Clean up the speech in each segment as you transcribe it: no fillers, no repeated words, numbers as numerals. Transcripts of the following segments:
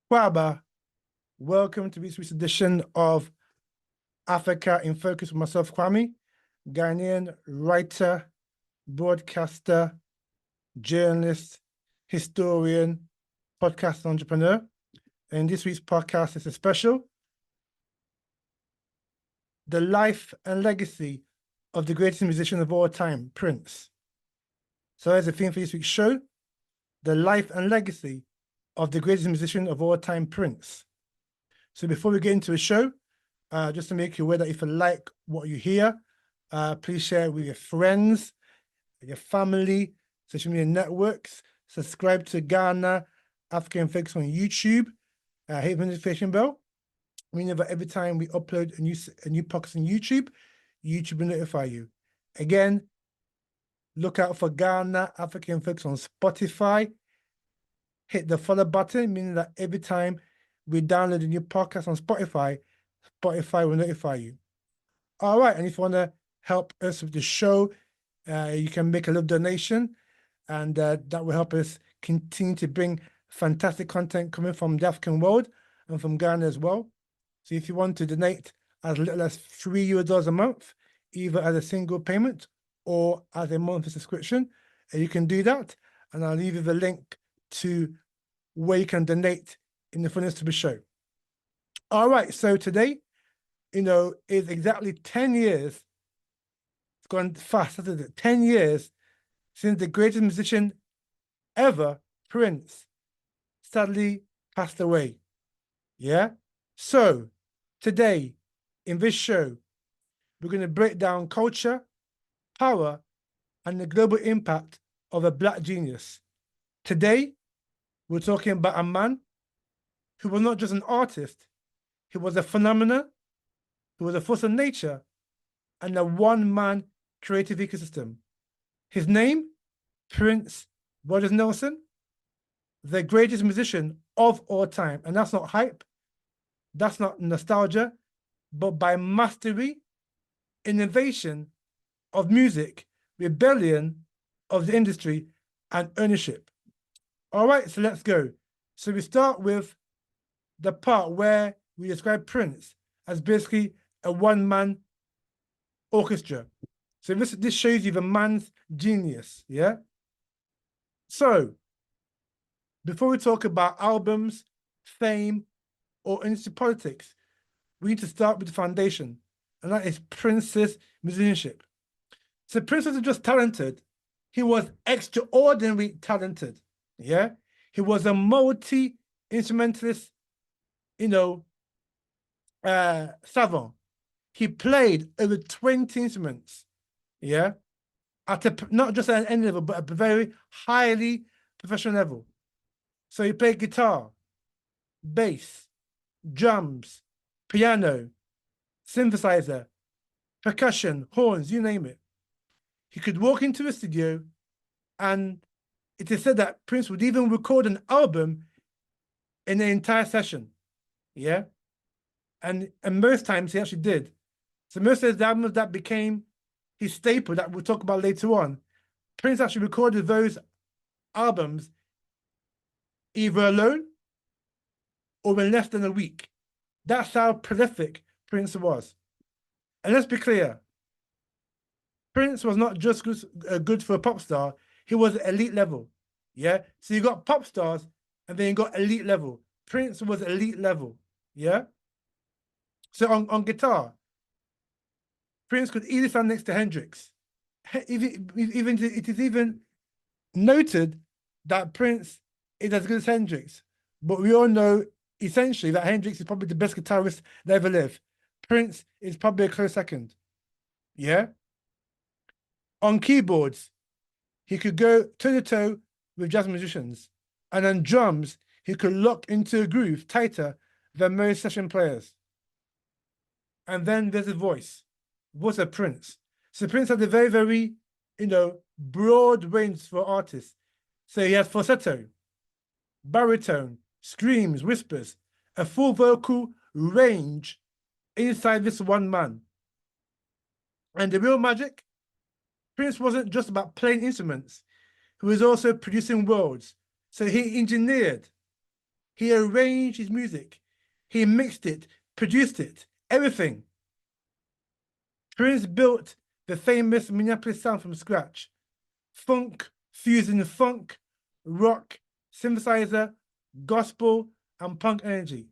Kwaba, welcome to this week's edition of Africa in Focus with myself, Kwame, Ghanaian writer, broadcaster, journalist, historian, podcast entrepreneur. And this week's podcast is a special, the life and legacy of the greatest musician of all time, Prince. So as a theme for this week's show, the life and legacy of the greatest musician of all time, Prince. So before we get into the show, just to make you aware that if you like what you hear, please share it with your friends, your family, social media networks. Subscribe to Ghana Africa in Focus on YouTube. Hit the notification bell. Meaning that every time we upload a new podcast on YouTube, YouTube will notify you. Again, look out for Ghana Africa in Focus on Spotify. Hit the follow button, meaning that every time we download a new podcast on Spotify, Spotify will notify you. All right, and if you want to help us with the show, you can make a little donation, and that will help us continue to bring fantastic content coming from the African world and from Ghana as well. So if you want to donate as little as $3 a month, either as a single payment or as a monthly subscription, you can do that. And I'll leave you the link to where you can donate in the fullness of the show. All right, so today, is exactly 10 years. It's gone fast, hasn't it? 10 years since the greatest musician ever, Prince, sadly passed away. Yeah? So, today, in this show, we're going to break down culture, power, and the global impact of a Black genius. Today, we're talking about a man who was not just an artist, he was a phenomenon, he was a force of nature, and a one-man creative ecosystem. His name, Prince Rogers Nelson, the greatest musician of all time. And that's not hype, that's not nostalgia, but by mastery, innovation of music, rebellion of the industry, and ownership. All right, so let's go. So we start with the part where we describe Prince as basically a one-man orchestra. So this shows you the man's genius, yeah? So, before we talk about albums, fame, or industry politics, we need to start with the foundation, and that is Prince's musicianship. So Prince wasn't just talented, he was extraordinarily talented, yeah? He was a multi-instrumentalist, savant. He played over 20 instruments, yeah? Not just at any level, but at a very highly professional level. So he played guitar, bass, drums, piano, synthesizer, percussion, horns, you name it. He could walk into a studio, and it is said that Prince would even record an album in the entire session, yeah? And most times he actually did. So most of the albums that became his staple that we'll talk about later on, Prince actually recorded those albums either alone or in less than a week. That's how prolific Prince was. And let's be clear, Prince was not just good for a pop star, he was elite level, yeah? So you got pop stars and then you got elite level. Prince was elite level, yeah? So on guitar, Prince could easily stand next to Hendrix. It is even noted that Prince is as good as Hendrix, but we all know essentially that Hendrix is probably the best guitarist that ever lived. Prince is probably a close second. Yeah? On keyboards, he could go toe-to-toe with jazz musicians. And on drums, he could lock into a groove tighter than most session players. And then there's his voice. Voice of Prince. So Prince had a very, very, broad range for artists. So he has falsetto, baritone, screams, whispers, a full vocal range inside this one man. And the real magic, Prince wasn't just about playing instruments. He was also producing worlds. So he engineered He arranged his music. He mixed it, produced it, everything. Prince built the famous Minneapolis sound from scratch. Funk, fusing funk, rock, synthesizer, gospel, and punk energy.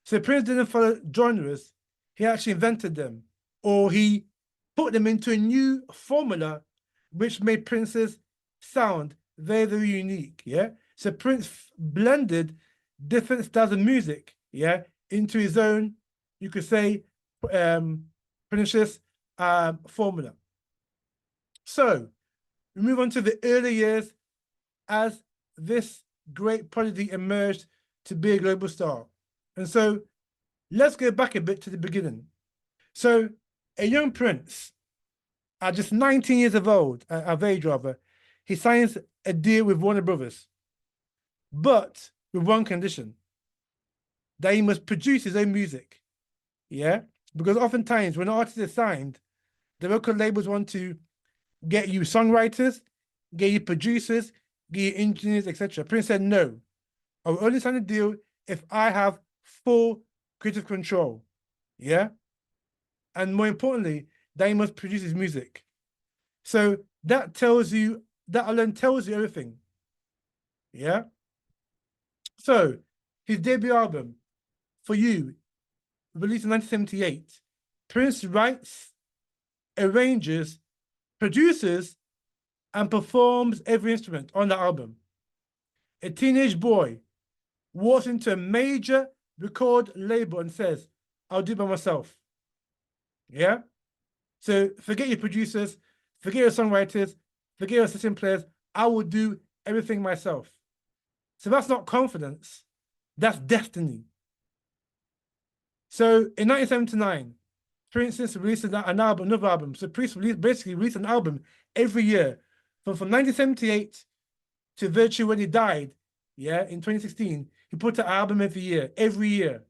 So Prince didn't follow genres, he actually invented them, or he put them into a new formula, which made Prince's sound very, very unique. Yeah. So Prince blended different styles of music, yeah, into his own, you could say, pernicious formula. So we move on to the early years as this great prodigy emerged to be a global star. And so let's go back a bit to the beginning. So a young prince, at just 19 years of age rather, he signs a deal with Warner Brothers, but with one condition, that he must produce his own music. Yeah, because oftentimes when an artist is signed, the record labels want to get you songwriters, get you producers, get you engineers, etc. Prince said, no, I will only sign a deal if I have full creative control. Yeah. And more importantly, that he must produce his music. So that alone tells you everything. Yeah. So his debut album, For You, released in 1978, Prince writes, arranges, produces, and performs every instrument on the album. A teenage boy walks into a major record label and says, I'll do it by myself. Yeah? So forget your producers, forget your songwriters, forget your assistant players. I will do everything myself. So that's not confidence, that's destiny. So in 1979, Prince released another album. So Prince basically released an album every year from 1978 to virtually when he died, yeah, in 2016. He put an album every year.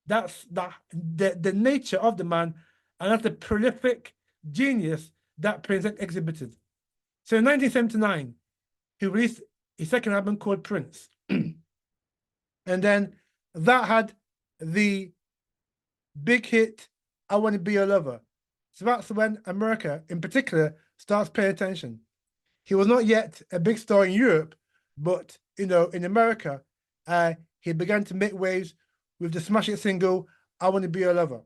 That's the nature of the man, and that's the prolific genius that Prince exhibited. So in 1979, he released his second album called Prince. And then that had the big hit, I Want to Be Your Lover. So that's when America, in particular, starts paying attention. He was not yet a big star in Europe, but, in America, he began to make waves with the smash hit single, I Want to Be Your Lover.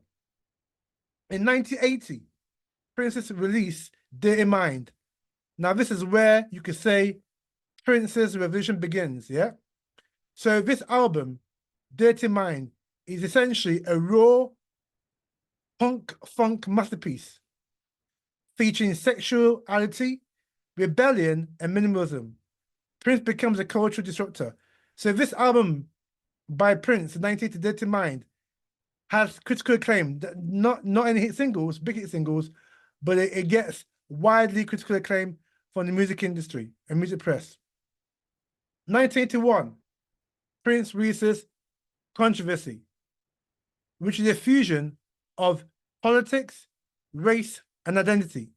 In 1980, Prince's released Dirty Mind. Now, this is where you could say Prince's revolution begins, yeah? So this album, Dirty Mind, is essentially a raw punk funk masterpiece featuring sexuality, rebellion, and minimalism. Prince becomes a cultural disruptor. So this album by Prince, 1980 Dirty Mind, has critical acclaim. Not any big hit singles, but it gets widely critical acclaim from the music industry and music press. 1981, Prince releases Controversy, which is a fusion of politics, race, and identity.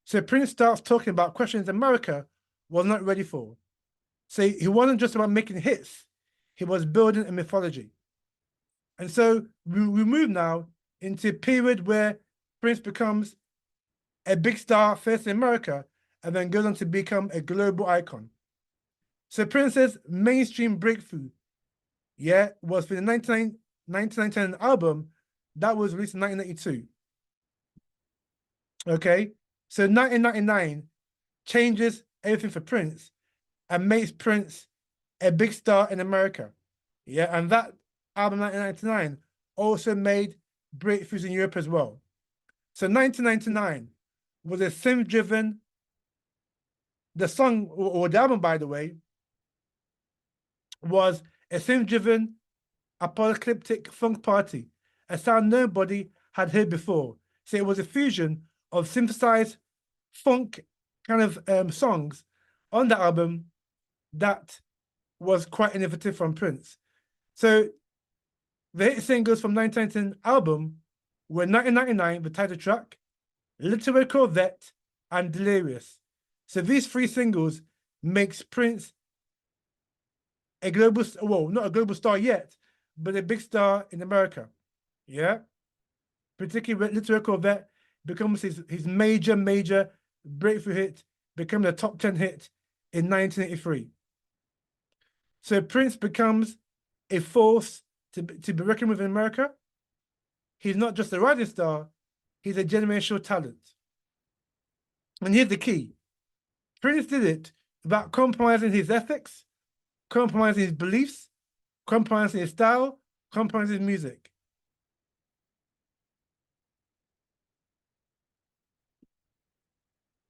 So Prince starts talking about questions America was not ready for. So he wasn't just about making hits, he was building a mythology. And so we move now into a period where Prince becomes a big star first in America and then goes on to become a global icon. So Prince's mainstream breakthrough, yeah, was for the 1999 album that was released in 1992. Okay, so 1999 changes everything for Prince and makes Prince a big star in America. Yeah, and that album 1999 also made breakthroughs in Europe as well. So 1999 was a synth-driven, the song or the album, by the way, was a synth-driven apocalyptic funk party, a sound nobody had heard before. So it was a fusion of synthesized funk kind of songs on the album that was quite innovative from Prince. So the hit singles from 1999 album were 1999, the title track, Little Red Corvette, and Delirious. So these three singles makes Prince a global, well, not a global star yet, but a big star in America. Yeah. Particularly Little Record Vet becomes his major breakthrough hit, becoming a top 10 hit in 1983. So Prince becomes a force to be reckoned with in America. He's not just a rising star, he's a generational talent. And here's the key. Prince did it without compromising his ethics, compromising his beliefs, compromising his style, compromising his music.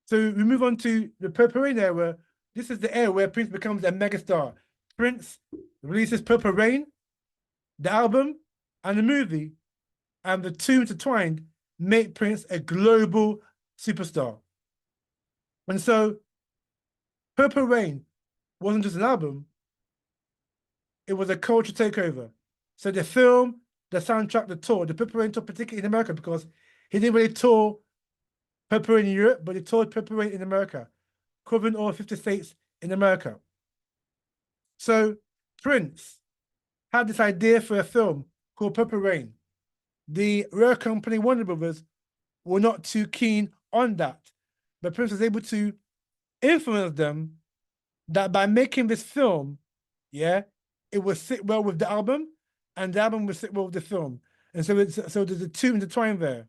So we move on to the Purple Rain era. This is the era where Prince becomes a megastar. Prince releases Purple Rain, the album, and the movie, and the two intertwined make Prince a global superstar. And so Purple Rain wasn't just an album, it was a culture takeover. So the film, the soundtrack, the tour, the Purple Rain tour, particularly in America, because he didn't really tour Purple Rain in Europe, but he toured Purple Rain in America, covering all 50 states in America. So Prince had this idea for a film called Purple Rain. The rare company Warner Brothers were not too keen on that, but Prince was able to influence them that by making this film, yeah, it would sit well with the album, and the album would sit well with the film. And so there's a two intertwined there.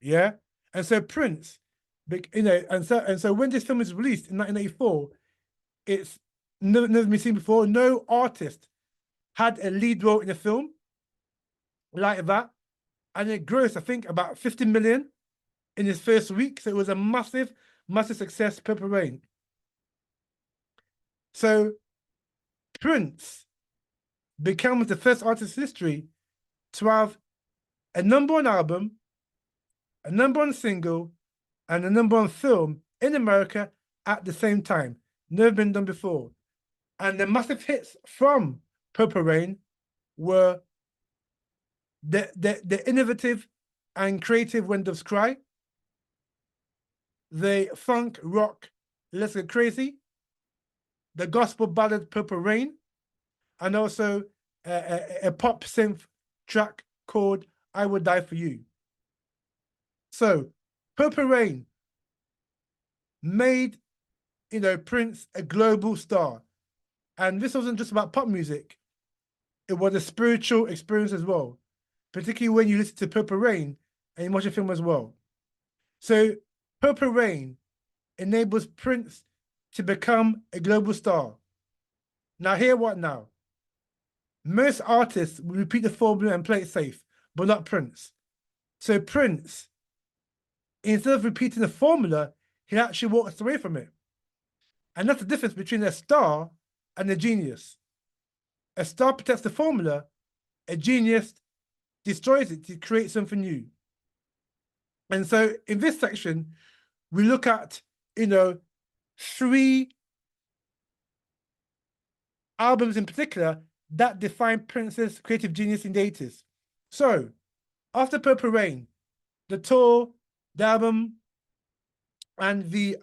Yeah. And so Prince, and so when this film is released in 1984, it's never been seen before. No artist had a lead role in a film like that. And it grossed, I think, about 50 million in its first week. So it was a massive success, Purple Rain. So Prince becomes the first artist in history to have a #1 album, a #1 single, and a #1 film in America at the same time. Never been done before. And the massive hits from Purple Rain were the innovative and creative When Doves Cry, the funk rock Let's Get Crazy, the gospel ballad Purple Rain, and also a pop synth track called I Would Die For You. So Purple Rain made, Prince a global star. And this wasn't just about pop music. It was a spiritual experience as well, particularly when you listen to Purple Rain and you watch a film as well. So Purple Rain enables Prince to become a global star. Now hear what now? Most artists will repeat the formula and play it safe, but not Prince. So Prince, instead of repeating the formula, he actually walks away from it. And that's the difference between a star and a genius. A star protects the formula, a genius destroys it to create something new. And so in this section, we look at, 3 albums in particular that define Prince's creative genius in the 80s. So after Purple Rain, the tour, the album, and the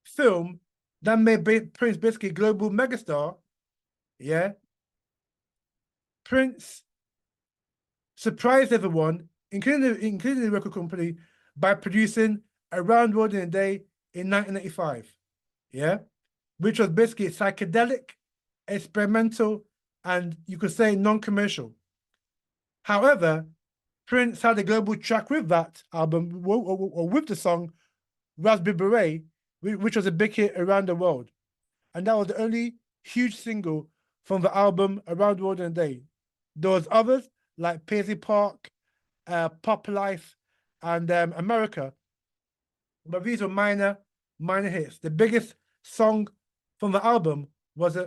film that made Prince basically a global megastar, yeah, Prince surprised everyone, including the record company, by producing Around the World in a Day in 1985, yeah, which was basically psychedelic, experimental, and you could say non-commercial. However, Prince had a global track with that album, or with the song Raspberry Beret, which was a big hit around the world. And that was the only huge single from the album Around the World in a Day. There was others like Paisley Park, Pop Life, and America. But these were minor hits. The biggest song from the album was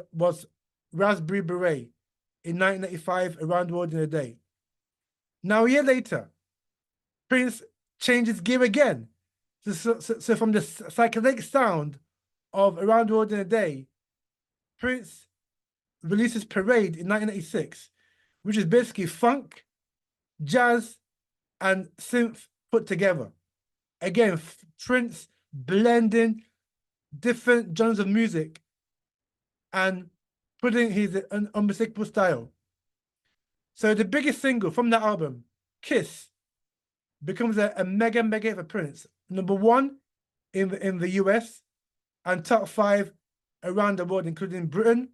Raspberry Beret in 1985, Around the World in a Day. Now, a year later, Prince changes gear again. So from the psychedelic sound of Around the World in a Day, Prince releases Parade in 1986, which is basically funk, jazz, and synth put together. Again, Prince blending different genres of music and putting his unmistakable style. So the biggest single from that album, Kiss, becomes a mega hit for Prince. #1 in the US and top 5 around the world, including Britain,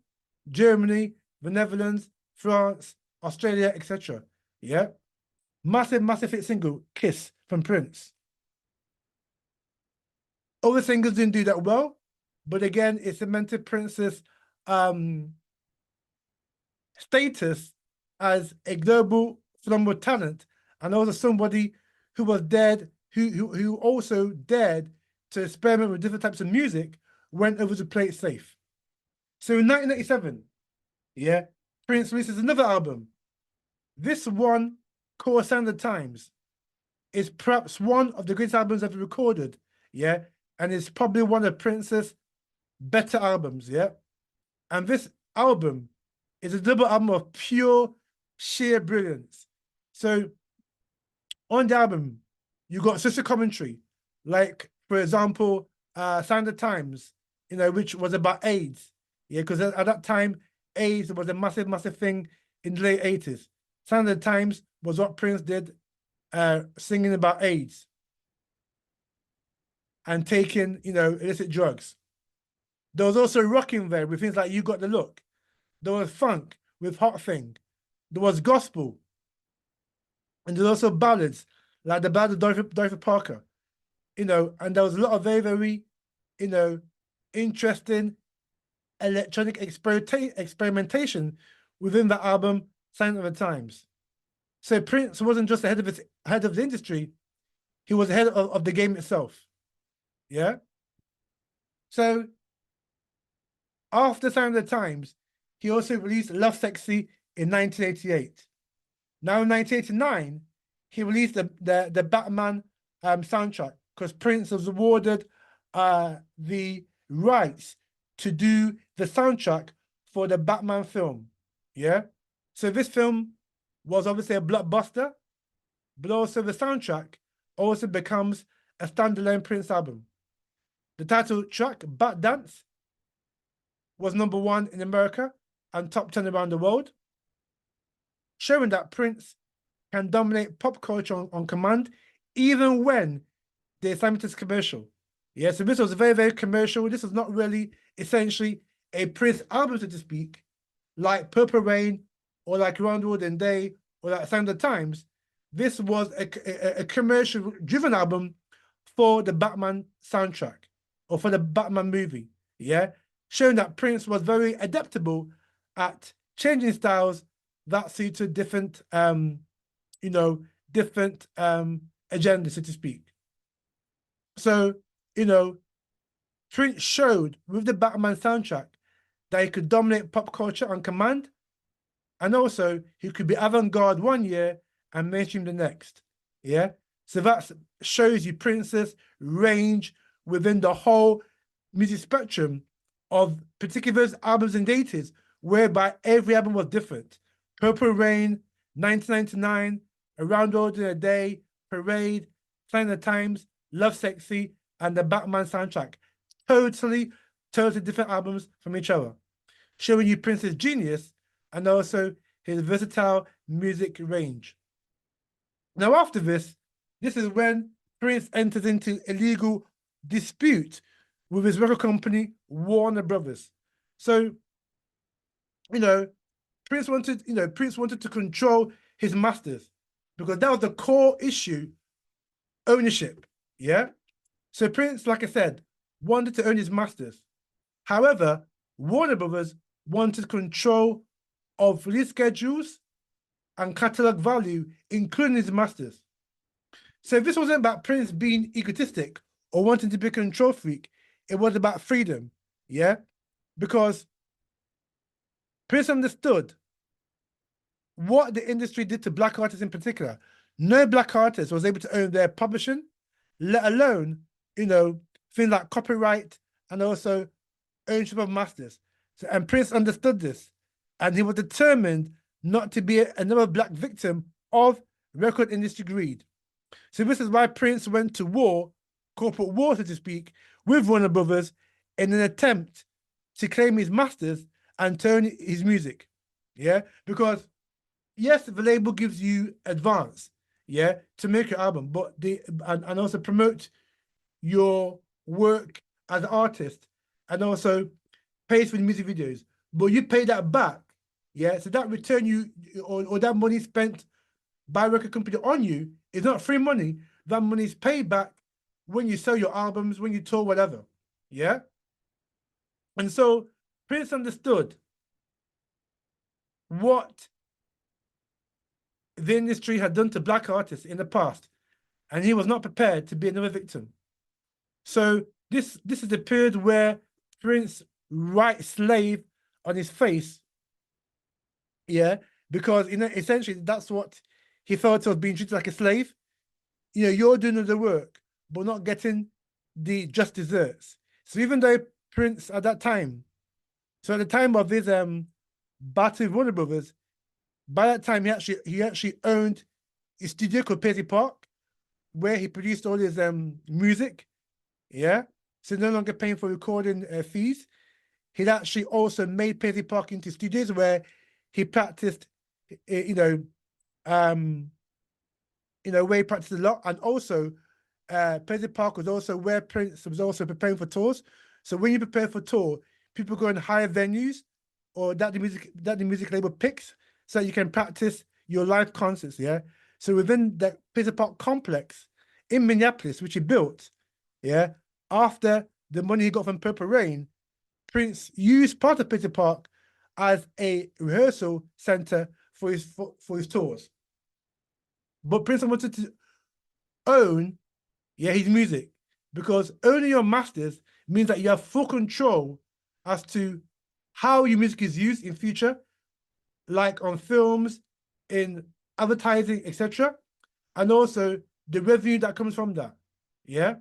Germany, the Netherlands, France, Australia, etc. Yeah. Massive hit single, Kiss from Prince. Other singles didn't do that well, but again, it cemented Prince's status as a global phenomenal talent, and also somebody who was dared, who also dared to experiment with different types of music, went over to play it safe. So in 1987, yeah, Prince releases another album. This one, called Sign of the Times, is perhaps one of the greatest albums ever recorded, yeah, and it's probably one of Prince's better albums, yeah. And this album is a double album of pure, sheer brilliance. So on the album, you got social commentary, like, for example, Sign of the Times, which was about AIDS, yeah, because at that time, AIDS was a massive thing in the late 80s. Sign of the Times was what Prince did, singing about AIDS and taking, illicit drugs. There was also rocking there with things like You Got the Look. There was funk with Hot Thing. There was gospel. And there was also ballads, like the ballad of Dorothy Parker. And there was a lot of very, interesting electronic experimentation within the album, Sign of the Times. So Prince wasn't just ahead of the industry, he was ahead of the game itself. Yeah. So after Sign of the Times, he also released Love Sexy in 1988. Now in 1989, he released the Batman soundtrack, because Prince was awarded the rights to do the soundtrack for the Batman film. Yeah. So this film was obviously a blockbuster, but also the soundtrack also becomes a standalone Prince album. The title track, Bat Dance, was #1 in America and top 10 around the world, showing that Prince can dominate pop culture on command, even when the assignment is commercial. Yeah, so this was very commercial. This was not really essentially a Prince album, so to speak, like Purple Rain or like Around the World in a Day or like Sign of the Times. This was a commercial-driven album for the Batman soundtrack or for the Batman movie. Yeah, showing that Prince was very adaptable at changing styles that suited different, different agendas, so to speak. So, Prince showed with the Batman soundtrack that he could dominate pop culture on command, and also he could be avant-garde one year and mainstream the next. Yeah, so that shows you Prince's range within the whole music spectrum of particular albums and dates, whereby every album was different. Purple Rain, 1999, Around the World in a Day, Parade, Sign of the Times, Love Sexy, and the Batman soundtrack. Totally different albums from each other, showing you Prince's genius and also his versatile music range. Now, after this is when Prince enters into a legal dispute with his record company, Warner Brothers. So, Prince wanted to control his masters, because that was the core issue, ownership. Yeah. So Prince, like I said, wanted to own his masters. However, Warner Brothers wanted control of release schedules and catalog value, including his masters. So this wasn't about Prince being egotistic or wanting to be a control freak. It was about freedom. Yeah. Because Prince understood what the industry did to black artists in particular. No black artist was able to own their publishing, let alone, things like copyright and also ownership of masters. So, and Prince understood this, and he was determined not to be another black victim of record industry greed. So this is why Prince went to war, corporate war, so to speak, with Warner Brothers in an attempt to claim his masters and turn his music. Yeah, because yes, the label gives you advance, yeah, to make your album, but and also promote your work as an artist, and also pays for the music videos. But you pay that back, yeah. So that return or that money spent by a record company on you is not free money. That money is paid back when you sell your albums, when you tour, whatever. Yeah. And so Prince understood what the industry had done to black artists in the past, and he was not prepared to be another victim. So this is the period where Prince writes slave on his face, yeah, because essentially that's what he felt was being treated like a slave. You're doing the work, but not getting the just desserts. So even though Prince at that time, so at the time of his battle with Warner Brothers, by that time he actually owned a studio called Paisley Park, where he produced all his music. Yeah. So no longer paying for recording fees. He'd actually also made Paisley Park into studios where he practiced, where he practiced a lot. And also, Paisley Park was also where Prince was also preparing for tours. So when you prepare for tour, people go and hire venues or that the music label picks so you can practice your live concerts, yeah? So within the Paisley Park complex in Minneapolis, which he built, yeah, after the money he got from Purple Rain, Prince used part of Paisley Park as a rehearsal center for his tours. But Prince wanted to own, yeah, his music, because owning your masters means that you have full control as to how your music is used in future, like on films, in advertising, etc., and also the revenue that comes from that. Yeah.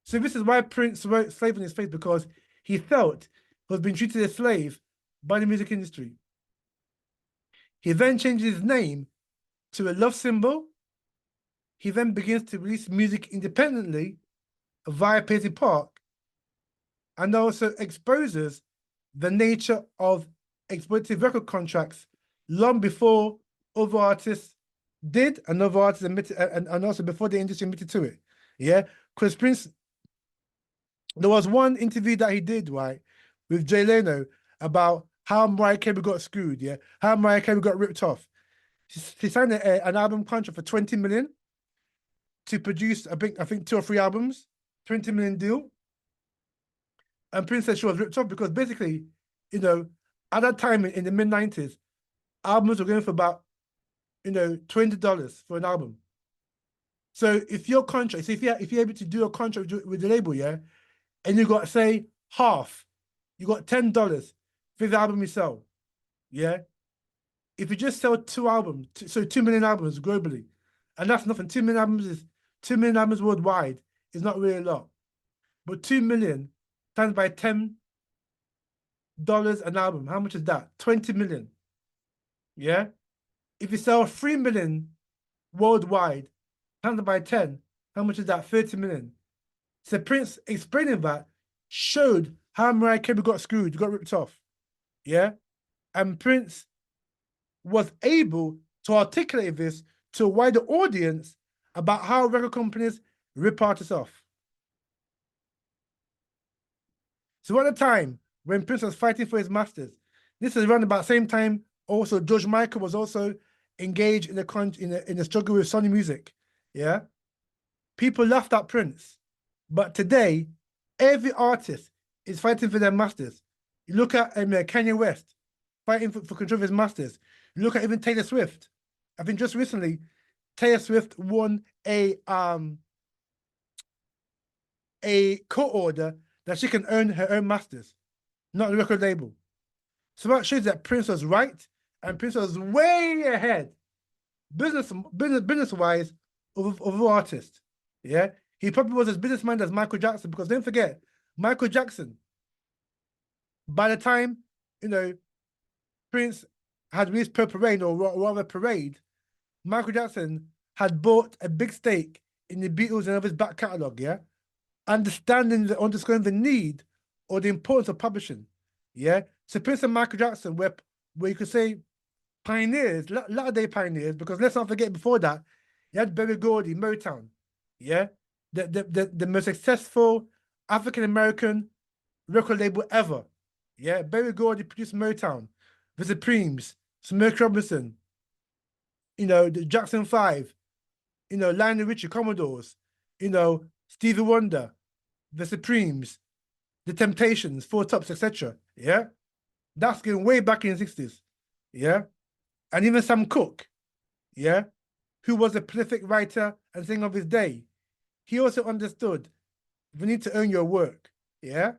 So this is why Prince wrote slave on his face, because he felt he was being treated as a slave by the music industry. He then changes his name to a love symbol. He then begins to release music independently via Paisley Park, and also exposes the nature of exploitative record contracts long before other artists did, and other artists admitted, and also before the industry admitted to it. Yeah, because Prince, there was one interview that he did, right, with Jay Leno about how Mariah Carey got screwed, yeah, how Mariah Carey got ripped off. She signed an album contract for 20 million to produce, I think 2 or 3 albums, 20 million deal. And Prince said she was ripped off because basically, at that time in the mid-90s, albums were going for about, $20 for an album. So if your contract, so if you're able to do a contract with the label, yeah, and you got, say, half, you got $10 for the album you sell, yeah. If you just sell 2 albums, so 2 million albums globally, and that's nothing. 2 million albums worldwide is not really a lot. But 2 million times by $10 an album, how much is that? 20 million. Yeah. If you sell 3 million worldwide, times by 10, how much is that? 30 million. So Prince explaining that showed how Mariah Carey got screwed, got ripped off. Yeah. And Prince was able to articulate this to a wider audience about how record companies rip artists off. So at the time when Prince was fighting for his masters, this is around about the same time also George Michael was also engaged in the struggle with Sony Music. Yeah. People laughed at Prince. But today, every artist is fighting for their masters. You look at Kanye West fighting for control of his masters. You look at even Taylor Swift. I think just recently, Taylor Swift won a court order that she can earn her own masters, not the record label. So that shows that Prince was right, and Prince was way ahead, business-wise, of artists. Yeah, he probably was as businessman as Michael Jackson, because don't forget, Michael Jackson, by the time, Prince had released Purple Rain, or rather Parade, Michael Jackson had bought a big stake in the Beatles and of his back catalogue, yeah? Understanding the need or the importance of publishing, yeah? So Prince and Michael Jackson were you could say pioneers, latter day pioneers, because let's not forget before that, you had Berry Gordy, Motown, yeah, the most successful African American record label ever, yeah. Berry Gordy produced Motown, the Supremes, Smokey Robinson, the Jackson 5, Lionel Richie, Commodores, Stevie Wonder, the Supremes, the Temptations, Four Tops, etc. Yeah, that's going way back in the 60s. Yeah, and even Sam Cooke, yeah, who was a prolific writer and singer of his day, he also understood you need to own your work. Yeah.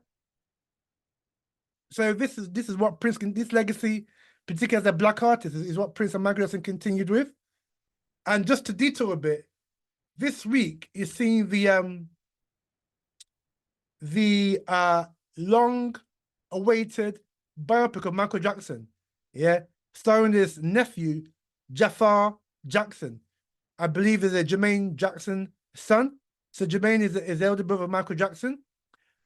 So this is what Prince this legacy, particularly as a black artist, is what Prince and Michael Jackson continued with. And just to detour a bit, this week is seeing the long awaited biopic of Michael Jackson, yeah, starring his nephew Jafar Jackson. I believe is a Jermaine Jackson's son. So Jermaine is the elder brother of Michael Jackson,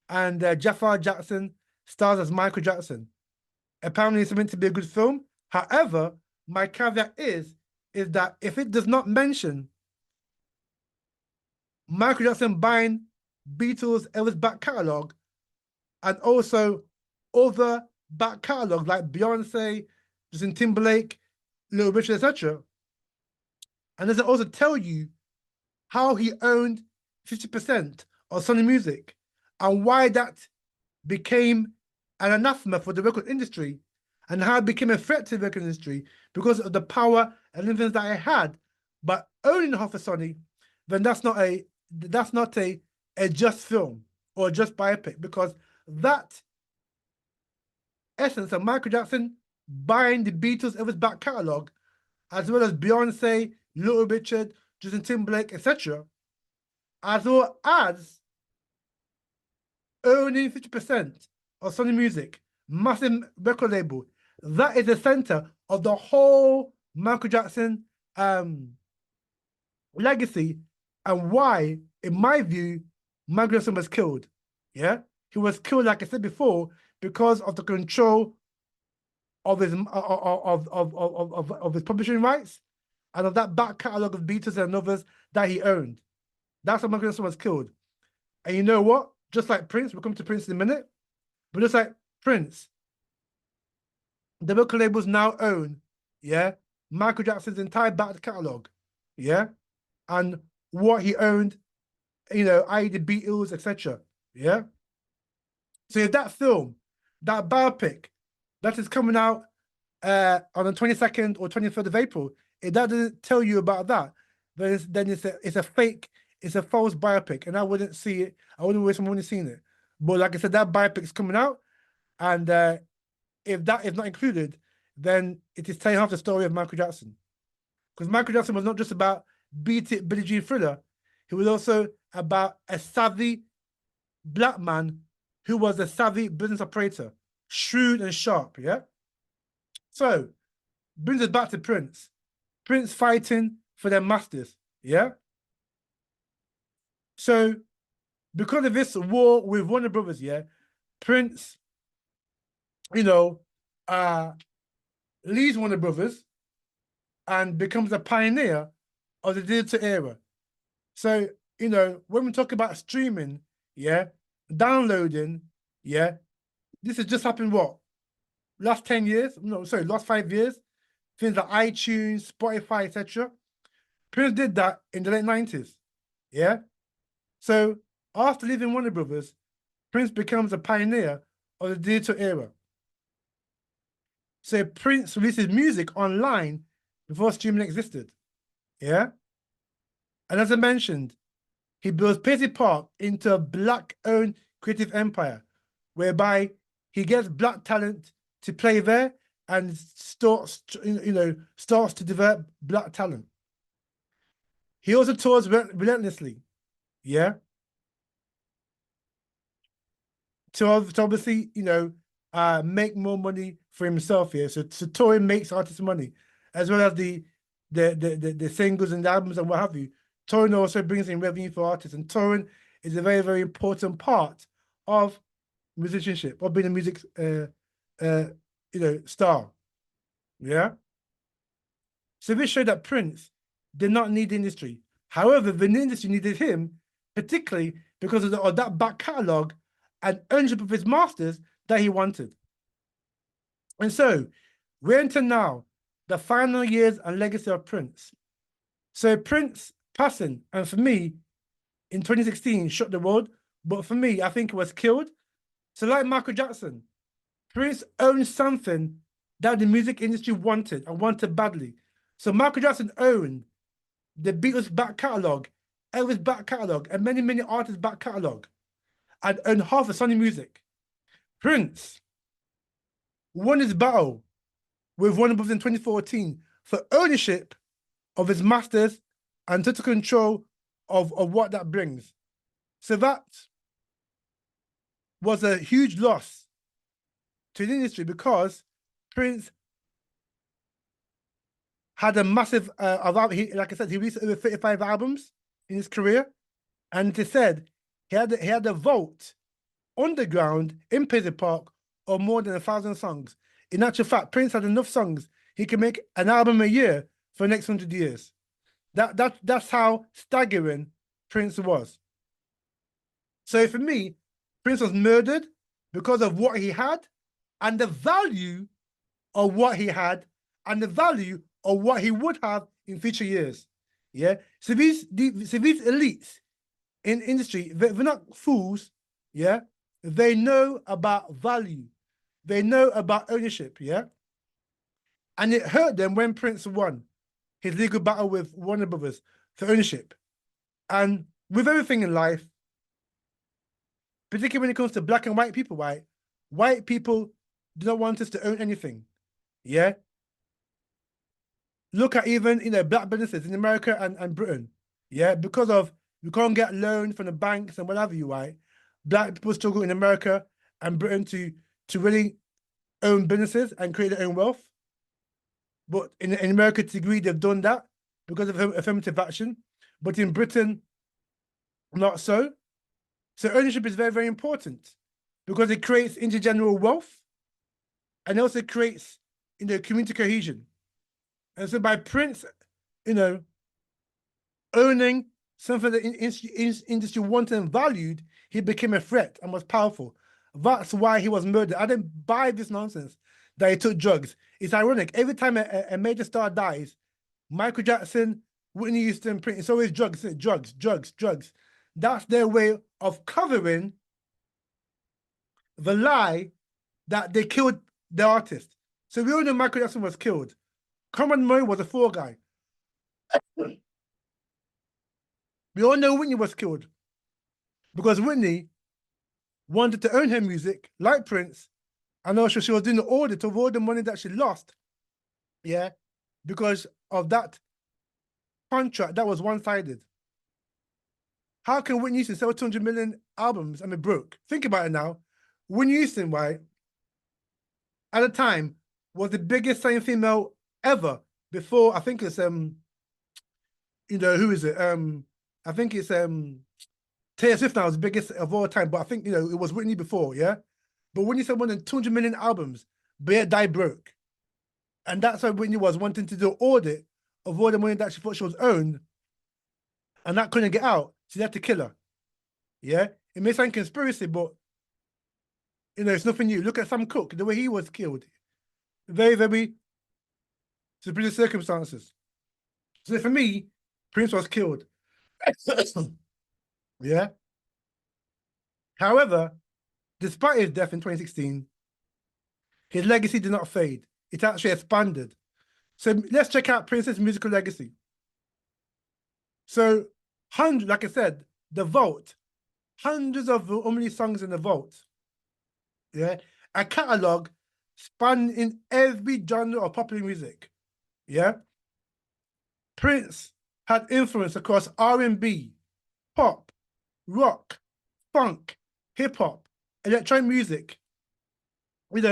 and Jafar Jackson stars as Michael Jackson. Apparently, it's meant to be a good film. However, my caveat is that if it does not mention Michael Jackson buying Beatles Elvis back catalog and also other back catalogs like Beyonce, Justin Timberlake, Little Richard, etc. And does it also tell you how he owned 50% of Sony Music and why that became an anathema for the record industry and how it became a threat to the record industry because of the power and influence that it had. But owning half of Sony, then that's not a just film or just biopic, because that essence of Michael Jackson buying the Beatles Elvis back catalog, as well as Beyonce, Little Richard, Justin Timberlake, etc., as well as owning 50% of Sony Music, massive record label, that is the center of the whole Michael Jackson legacy, and why, in my view, Michael Jackson was killed. Yeah, he was killed, like I said before, because of the control of his of his publishing rights and of that back catalog of Beatles and others that he owned. That's how Michael Jackson was killed. And you know what? Just like Prince, we'll come to Prince in a minute, but just like Prince, the record labels now own, yeah, Michael Jackson's entire back catalog, yeah, and what he owned, i.e. the Beatles, etc. Yeah. So if that film, that biopic, that is coming out on the 22nd or 23rd of April, if that doesn't tell you about that, then it's a fake, it's a false biopic, and I wouldn't see it. I wouldn't waste my money seeing it. But like I said, that biopic is coming out, and if that is not included, then it is telling half the story of Michael Jackson. Because Michael Jackson was not just about Beat It, Billie Jean Thriller. He was also about a savvy black man who was a savvy business operator, shrewd and sharp, yeah? So, brings us back to Prince. Prince fighting for their masters, yeah? So, because of this war with Warner Brothers, yeah, Prince, leaves Warner Brothers and becomes a pioneer of the digital era. So, when we talk about streaming, yeah, downloading, yeah, this has just happened last 10 years? No, sorry, last 5 years. Things like iTunes, Spotify, etc. Prince did that in the late 90s, yeah? So, after leaving Warner Brothers, Prince becomes a pioneer of the digital era. So, Prince releases music online before streaming existed, yeah? And as I mentioned, he builds Paisley Park into a black-owned creative empire, whereby he gets black talent to play there and starts to develop black talent. He also tours relentlessly, yeah, to obviously make more money for himself here. So touring makes artists money, as well as the singles and the albums and what have you. Touring also brings in revenue for artists, and touring is a very, very important part of musicianship, or being a music star. Yeah. So this showed that Prince did not need the industry. However, the industry needed him, particularly because of that back catalogue and ownership of his masters that he wanted. And so we're into now the final years and legacy of Prince. So Prince passing, and for me, in 2016, shook the world. But for me, I think it was killed. So like Michael Jackson, Prince owned something that the music industry wanted and wanted badly. So Michael Jackson owned the Beatles' back catalogue, Elvis' back catalogue, and many, many artists' back catalogue, and owned half of Sony Music. Prince won his battle with Warner Bros. In 2014 for ownership of his masters and total control of what that brings. So that was a huge loss to the industry because Prince had a massive, like I said, he released over 35 albums in his career. And it said he had a vault underground in Paisley Park of more than 1,000 songs. In actual fact, Prince had enough songs he could make an album a year for the next 100 years. That's how staggering Prince was. So for me, Prince was murdered because of what he had and the value of what he had and the value of what he would have in future years. Yeah. So these elites in industry, they're not fools. Yeah. They know about value. They know about ownership. Yeah. And it hurt them when Prince won his legal battle with Warner Brothers for ownership. And with everything in life, particularly when it comes to black and white people, white people do not want us to own anything. Yeah. Look at even black businesses in America and Britain. Yeah, because of we can't get loans from the banks and whatever you right. Black people struggle in America and Britain to really own businesses and create their own wealth. But in America, to degree, they've done that because of affirmative action. But in Britain, not so. So ownership is very, very important because it creates intergenerational wealth and also creates, community cohesion. And so by Prince, owning something that industry wanted and valued, he became a threat and was powerful. That's why he was murdered. I didn't buy this nonsense that he took drugs. It's ironic. Every time a major star dies, Michael Jackson, Whitney Houston, Prince, it's always drugs, drugs, drugs, drugs. That's their way of covering the lie that they killed the artist. So we all know Michael Jackson was killed. Cameron Moore was a fall guy. We all know Whitney was killed because Whitney wanted to own her music like Prince, and also she was doing the audit of all the money that she lost, yeah, because of that contract that was one-sided. How can Whitney Houston sell 200 million albums and be broke? Think about it now. Whitney Houston, right, at the time, was the biggest selling female ever before, I think it's, who is it? I think it's Taylor Swift now is the biggest of all time, but I think, it was Whitney before, yeah? But Whitney sold more than 200 million albums, but yet died broke. And that's why Whitney was wanting to do an audit of all the money that she thought she was owned, and that couldn't get out, so they had to kill her. Yeah? It may sound conspiracy, but, it's nothing new. Look at Sam Cooke, the way he was killed. Very, very superior circumstances. So for me, Prince was killed. Yeah. However, despite his death in 2016, his legacy did not fade. It actually expanded. So let's check out Prince's musical legacy. So, like I said, the vault, hundreds of only songs in the vault. Yeah. A catalog spanning in every genre of popular music. Yeah. Prince had influence across R&B, pop, rock, funk, hip-hop, electronic music,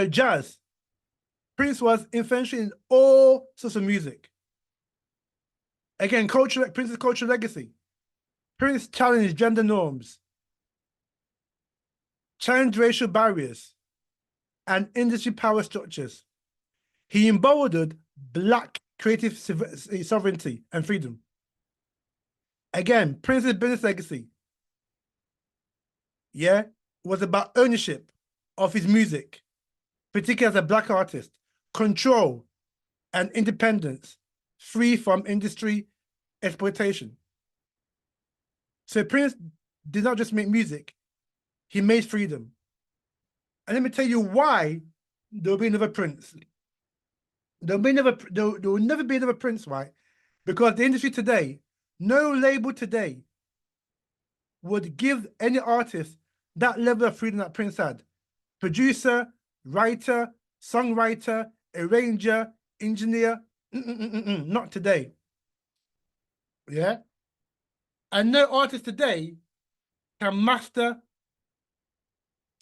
jazz. Prince was influential in all sorts of music. Again, Prince's cultural legacy. Prince challenged gender norms, challenged racial barriers, and industry power structures. He embodied Black creative sovereignty and freedom. Again, Prince's business legacy, was about ownership of his music, particularly as a Black artist, control and independence, free from industry exploitation. So Prince did not just make music, he made freedom. And let me tell you why there will be another Prince. There will never be another Prince, right? Because the industry today, no label today would give any artist that level of freedom that Prince had. Producer, writer, songwriter, arranger, engineer, not today. Yeah? And no artist today can master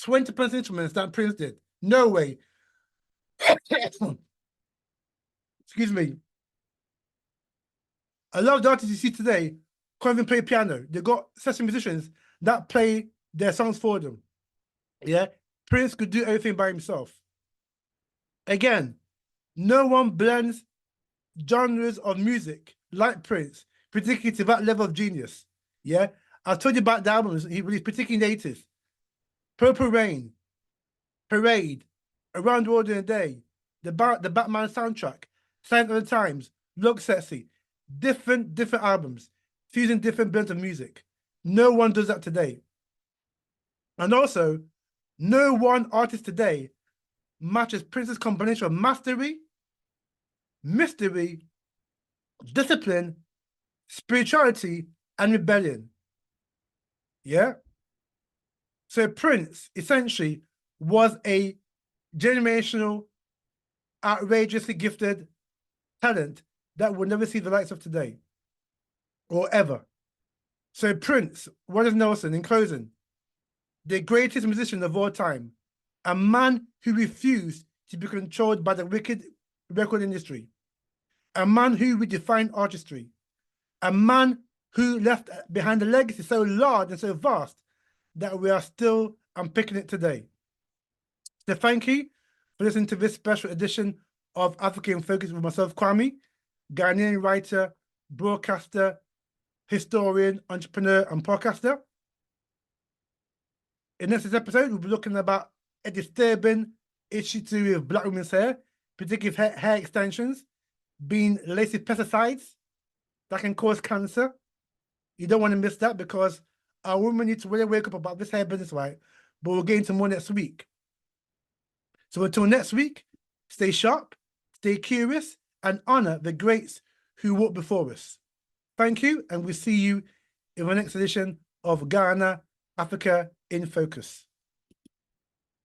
20% instruments that Prince did. No way. Excuse me. A lot of the artists you see today can't even play piano. They got session musicians that play their songs for them. Yeah? Prince could do everything by himself. Again, no one blends genres of music like Prince, particularly to that level of genius. Yeah? I told you about the albums he released, particularly in the 80s. Purple Rain, Parade, Around the World in a Day, the Batman soundtrack, Sign of the Times, Look Sexy, different albums, fusing different blends of music. No one does that today. And also, no one artist today matches Prince's combination of mastery, mystery, discipline, spirituality, and rebellion. Yeah? So Prince essentially was a generational, outrageously gifted talent that will never see the lights of today or ever. So Prince, Wallace Nelson, in closing, the greatest musician of all time, a man who refused to be controlled by the wicked record industry, a man who redefined artistry, a man who left behind a legacy so large and so vast that we are still unpicking it today. So thank you for listening to this special edition of Africa in Focus with myself, Kwame, Ghanaian writer, broadcaster, historian, entrepreneur, and podcaster. In next episode, we'll be looking about a disturbing issue to do with Black women's hair, particularly hair extensions, being laced with pesticides that can cause cancer. You don't want to miss that because our women need to really wake up about this hair business, right? But we'll get into more next week. So until next week, stay sharp, stay curious, and honor the greats who walked before us. Thank you, and we'll see you in the next edition of Ghana, Africa in Focus.